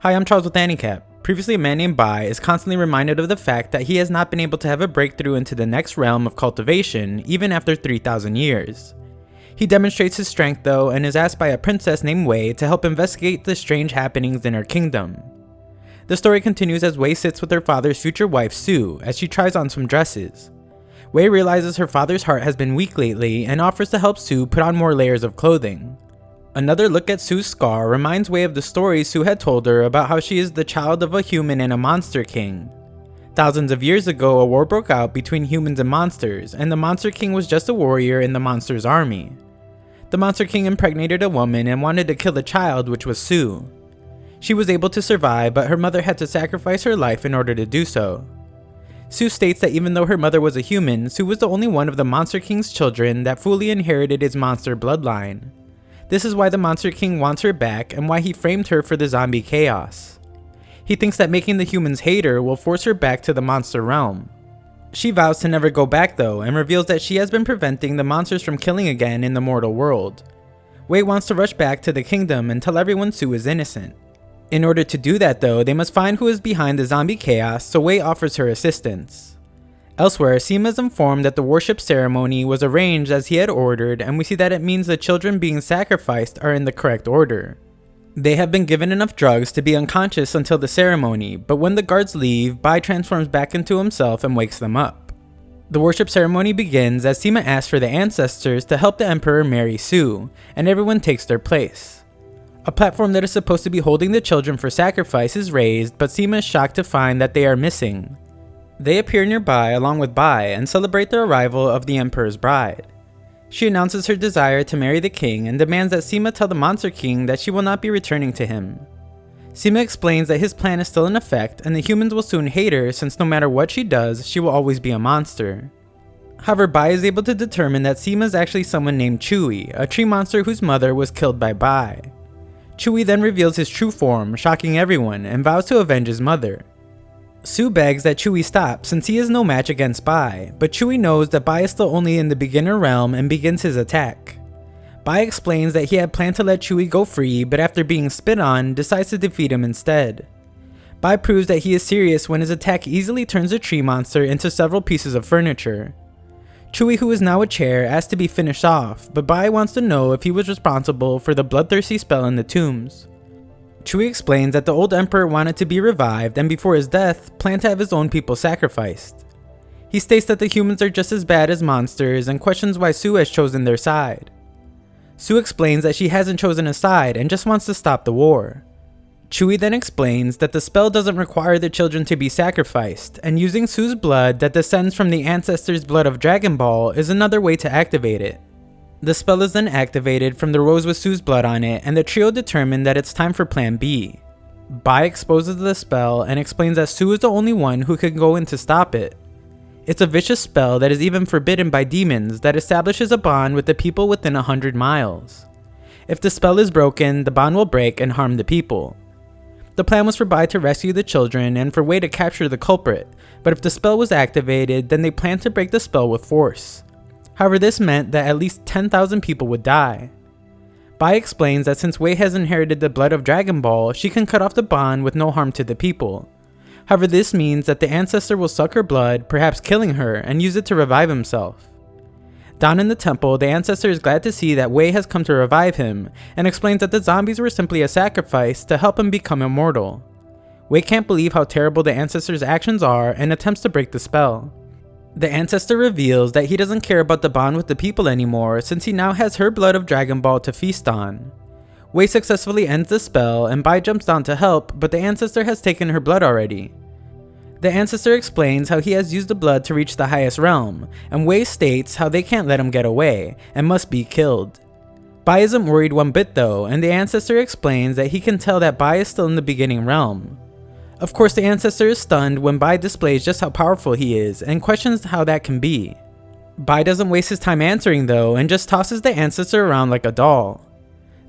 Hi, I'm Charles with AniCap. Previously, a man named Bai is constantly reminded of the fact that he has not been able to have a breakthrough into the next realm of cultivation even after 3,000 years. He demonstrates his strength though and is asked by a princess named Wei to help investigate the strange happenings in her kingdom. The story continues as Wei sits with her father's future wife Su as she tries on some dresses. Wei realizes her father's heart has been weak lately and offers to help Su put on more layers of clothing. Another look at Su's scar reminds Wei of the stories Su had told her about how she is the child of a human and a monster king. Thousands of years ago, a war broke out between humans and monsters, and the monster king was just a warrior in the monster's army. The monster king impregnated a woman and wanted to kill the child, which was Su. She was able to survive, but her mother had to sacrifice her life in order to do so. Su states that even though her mother was a human, Su was the only one of the monster king's children that fully inherited his monster bloodline. This is why the Monster King wants her back and why he framed her for the zombie chaos. He thinks that making the humans hate her will force her back to the monster realm. She vows to never go back though and reveals that she has been preventing the monsters from killing again in the mortal world. Wei wants to rush back to the kingdom and tell everyone Su is innocent. In order to do that though, they must find who is behind the zombie chaos, so Wei offers her assistance. Elsewhere, Sima is informed that the worship ceremony was arranged as he had ordered, and we see that it means the children being sacrificed are in the correct order. They have been given enough drugs to be unconscious until the ceremony, but when the guards leave, Bai transforms back into himself and wakes them up. The worship ceremony begins as Sima asks for the ancestors to help the emperor marry Su, and everyone takes their place. A platform that is supposed to be holding the children for sacrifice is raised, but Sima is shocked to find that they are missing. They appear nearby along with Bai and celebrate the arrival of the Emperor's bride. She announces her desire to marry the king and demands that Sima tell the Monster King that she will not be returning to him. Sima explains that his plan is still in effect and the humans will soon hate her since no matter what she does, she will always be a monster. However, Bai is able to determine that Sima is actually someone named Chewy, a tree monster whose mother was killed by Bai. Chewy then reveals his true form, shocking everyone, and vows to avenge his mother. Su begs that Chewy stop since he is no match against Bai, but Chewy knows that Bai is still only in the beginner realm and begins his attack. Bai explains that he had planned to let Chewy go free, but after being spit on, decides to defeat him instead. Bai proves that he is serious when his attack easily turns the tree monster into several pieces of furniture. Chewy, who is now a chair, asks to be finished off, but Bai wants to know if he was responsible for the bloodthirsty spell in the tombs. Chewy explains that the old emperor wanted to be revived and before his death, planned to have his own people sacrificed. He states that the humans are just as bad as monsters and questions why Su has chosen their side. Su explains that she hasn't chosen a side and just wants to stop the war. Chewy then explains that the spell doesn't require the children to be sacrificed, and using Su's blood that descends from the ancestors' blood of Dragon Ball is another way to activate it. The spell is then activated from the rose with Su's blood on it, and the trio determine that it's time for Plan B. Bai exposes the spell and explains that Su is the only one who can go in to stop it. It's a vicious spell that is even forbidden by demons that establishes a bond with the people within 100 miles. If the spell is broken, the bond will break and harm the people. The plan was for Bai to rescue the children and for Wei to capture the culprit, but if the spell was activated, then they planned to break the spell with force. However, this meant that at least 10,000 people would die. Bai explains that since Wei has inherited the blood of Dragon Ball, she can cut off the bond with no harm to the people. However, this means that the ancestor will suck her blood, perhaps killing her, and use it to revive himself. Down in the temple, the ancestor is glad to see that Wei has come to revive him, and explains that the zombies were simply a sacrifice to help him become immortal. Wei can't believe how terrible the ancestor's actions are and attempts to break the spell. The ancestor reveals that he doesn't care about the bond with the people anymore since he now has her blood of Dragon Ball to feast on. Wei successfully ends the spell and Bai jumps down to help, but the ancestor has taken her blood already. The ancestor explains how he has used the blood to reach the highest realm, and Wei states how they can't let him get away and must be killed. Bai isn't worried one bit though, and the ancestor explains that he can tell that Bai is still in the beginning realm. Of course, the ancestor is stunned when Bai displays just how powerful he is and questions how that can be. Bai doesn't waste his time answering though and just tosses the ancestor around like a doll.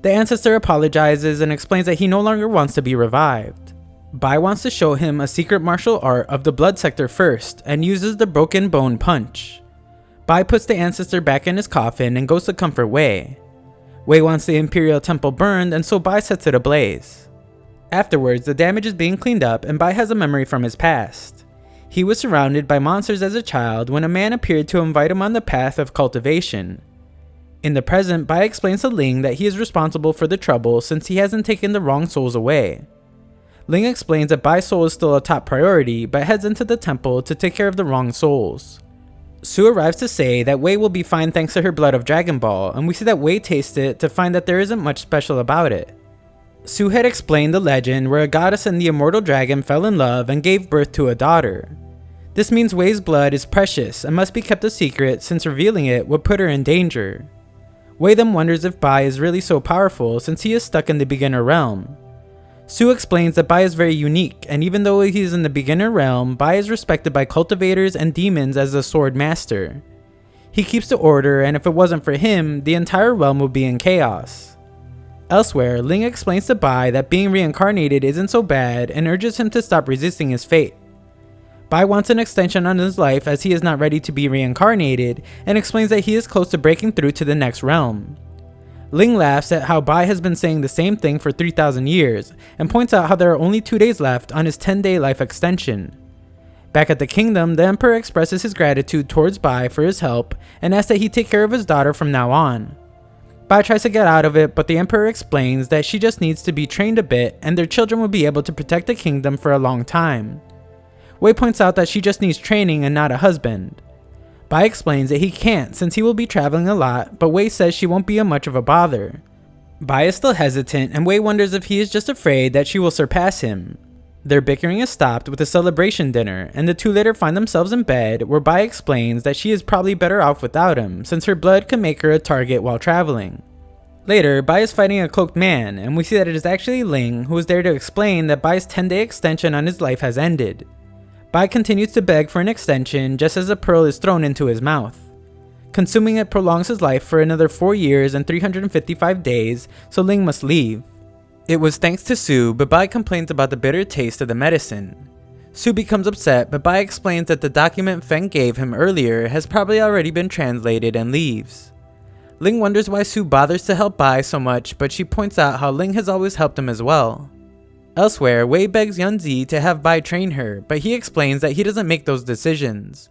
The ancestor apologizes and explains that he no longer wants to be revived. Bai wants to show him a secret martial art of the blood sector first and uses the broken bone punch. Bai puts the ancestor back in his coffin and goes to comfort Wei. Wei wants the Imperial Temple burned and so Bai sets it ablaze. Afterwards, the damage is being cleaned up and Bai has a memory from his past. He was surrounded by monsters as a child when a man appeared to invite him on the path of cultivation. In the present, Bai explains to Ling that he is responsible for the trouble since he hasn't taken the wrong souls away. Ling explains that Bai's soul is still a top priority, but heads into the temple to take care of the wrong souls. Su arrives to say that Wei will be fine thanks to her blood of Dragon Ball, and we see that Wei tastes it to find that there isn't much special about it. Su had explained the legend where a goddess and the immortal dragon fell in love and gave birth to a daughter. This means Wei's blood is precious and must be kept a secret since revealing it would put her in danger. Wei then wonders if Bai is really so powerful since he is stuck in the beginner realm. Su explains that Bai is very unique, and even though he is in the beginner realm, Bai is respected by cultivators and demons as a sword master. He keeps the order, and if it wasn't for him, the entire realm would be in chaos. Elsewhere, Ling explains to Bai that being reincarnated isn't so bad and urges him to stop resisting his fate. Bai wants an extension on his life as he is not ready to be reincarnated, and explains that he is close to breaking through to the next realm. Ling laughs at how Bai has been saying the same thing for 3,000 years, and points out how there are only 2 days left on his 10-day life extension. Back at the kingdom, the emperor expresses his gratitude towards Bai for his help, and asks that he take care of his daughter from now on. Bai tries to get out of it, but the emperor explains that she just needs to be trained a bit, and their children will be able to protect the kingdom for a long time. Wei points out that she just needs training and not a husband. Bai explains that he can't since he will be traveling a lot, but Wei says she won't be much of a bother. Bai is still hesitant, and Wei wonders if he is just afraid that she will surpass him. Their bickering is stopped with a celebration dinner, and the two later find themselves in bed where Bai explains that she is probably better off without him since her blood can make her a target while traveling. Later, Bai is fighting a cloaked man, and we see that it is actually Ling who is there to explain that Bai's 10-day extension on his life has ended. Bai continues to beg for an extension just as a pearl is thrown into his mouth. Consuming it prolongs his life for another 4 years and 355 days, so Ling must leave. It was thanks to Su, but Bai complains about the bitter taste of the medicine. Su becomes upset, but Bai explains that the document Feng gave him earlier has probably already been translated and leaves. Ling wonders why Su bothers to help Bai so much, but she points out how Ling has always helped him as well. Elsewhere, Wei begs Yanzi to have Bai train her, but he explains that he doesn't make those decisions.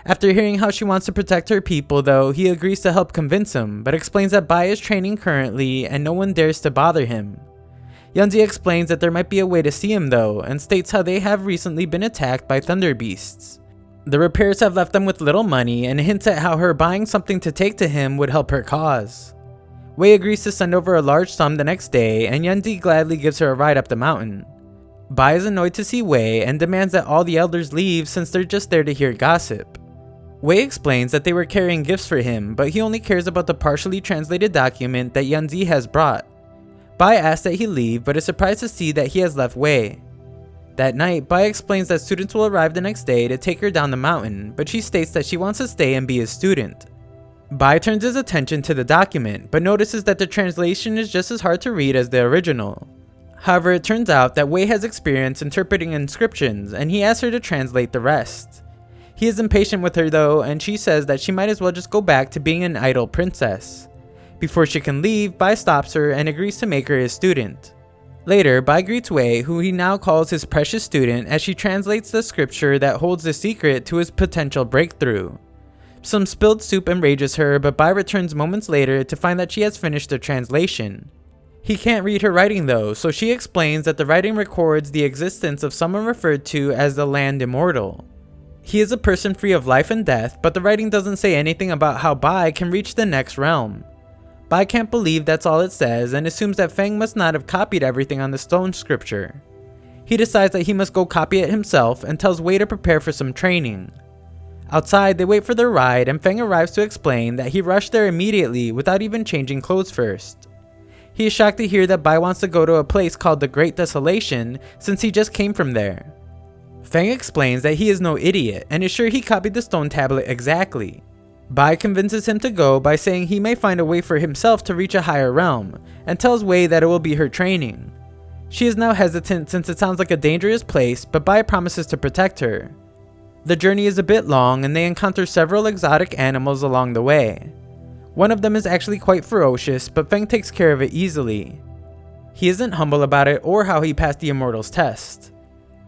After hearing how she wants to protect her people though, he agrees to help convince him, but explains that Bai is training currently and no one dares to bother him. Yanzi explains that there might be a way to see him though, and states how they have recently been attacked by thunder beasts. The repairs have left them with little money, and hints at how her buying something to take to him would help her cause. Wei agrees to send over a large sum the next day, and Yanzi gladly gives her a ride up the mountain. Bai is annoyed to see Wei and demands that all the elders leave since they're just there to hear gossip. Wei explains that they were carrying gifts for him, but he only cares about the partially translated document that Yanzi has brought. Bai asks that he leave, but is surprised to see that he has left Wei. That night, Bai explains that students will arrive the next day to take her down the mountain, but she states that she wants to stay and be a student. Bai turns his attention to the document, but notices that the translation is just as hard to read as the original. However, it turns out that Wei has experience interpreting inscriptions, and he asks her to translate the rest. He is impatient with her though, and she says that she might as well just go back to being an idle princess. Before she can leave, Bai stops her and agrees to make her his student. Later, Bai greets Wei, who he now calls his precious student, as she translates the scripture that holds the secret to his potential breakthrough. Some spilled soup enrages her, but Bai returns moments later to find that she has finished the translation. He can't read her writing though, so she explains that the writing records the existence of someone referred to as the Land Immortal. He is a person free of life and death, but the writing doesn't say anything about how Bai can reach the next realm. Bai can't believe that's all it says and assumes that Feng must not have copied everything on the stone scripture. He decides that he must go copy it himself and tells Wei to prepare for some training. Outside, they wait for their ride, and Feng arrives to explain that he rushed there immediately without even changing clothes first. He is shocked to hear that Bai wants to go to a place called the Great Desolation since he just came from there. Feng explains that he is no idiot and is sure he copied the stone tablet exactly. Bai convinces him to go by saying he may find a way for himself to reach a higher realm, and tells Wei that it will be her training. She is now hesitant since it sounds like a dangerous place, but Bai promises to protect her. The journey is a bit long and they encounter several exotic animals along the way. One of them is actually quite ferocious, but Feng takes care of it easily. He isn't humble about it or how he passed the Immortal's test.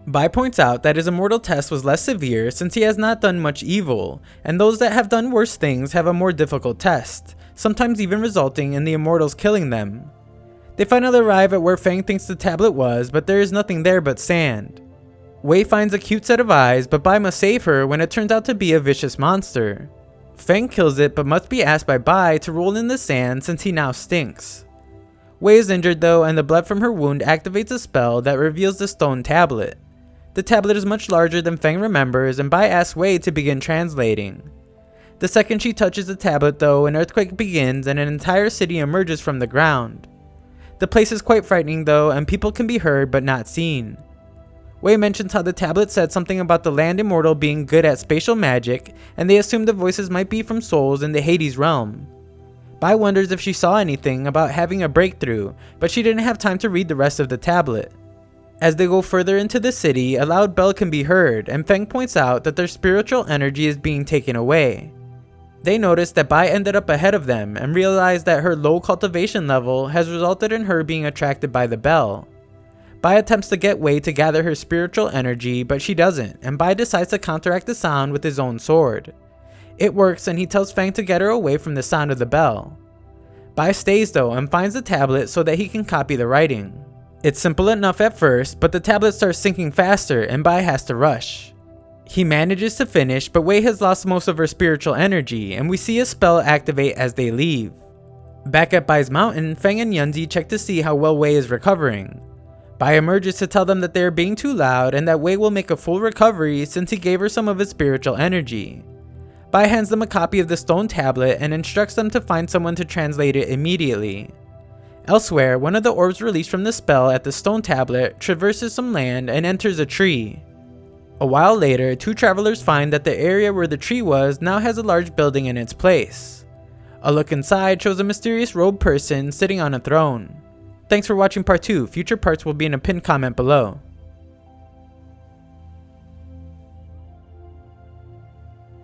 Bai points out that his Immortal test was less severe since he has not done much evil, and those that have done worse things have a more difficult test, sometimes even resulting in the Immortals killing them. They finally arrive at where Feng thinks the tablet was, but there is nothing there but sand. Wei finds a cute set of eyes, but Bai must save her when it turns out to be a vicious monster. Feng kills it but must be asked by Bai to roll in the sand since he now stinks. Wei is injured though, and the blood from her wound activates a spell that reveals the stone tablet. The tablet is much larger than Feng remembers, and Bai asks Wei to begin translating. The second she touches the tablet though, an earthquake begins and an entire city emerges from the ground. The place is quite frightening though, and people can be heard but not seen. Wei mentions how the tablet said something about the land immortal being good at spatial magic, and they assume the voices might be from souls in the Hades realm. Bai wonders if she saw anything about having a breakthrough, but she didn't have time to read the rest of the tablet. As they go further into the city, a loud bell can be heard, and Feng points out that their spiritual energy is being taken away. They notice that Bai ended up ahead of them and realize that her low cultivation level has resulted in her being attracted by the bell. Bai attempts to get Wei to gather her spiritual energy, but she doesn't, and Bai decides to counteract the sound with his own sword. It works, and he tells Feng to get her away from the sound of the bell. Bai stays though and finds the tablet so that he can copy the writing. It's simple enough at first, but the tablet starts sinking faster and Bai has to rush. He manages to finish, but Wei has lost most of her spiritual energy, and we see a spell activate as they leave. Back at Bai's mountain, Feng and Yunzi check to see how well Wei is recovering. Bai emerges to tell them that they are being too loud and that Wei will make a full recovery since he gave her some of his spiritual energy. Bai hands them a copy of the stone tablet and instructs them to find someone to translate it immediately. Elsewhere, one of the orbs released from the spell at the stone tablet traverses some land and enters a tree. A while later, two travelers find that the area where the tree was now has a large building in its place. A look inside shows a mysterious robed person sitting on a throne. Thanks for watching part 2, future parts will be in a pinned comment below.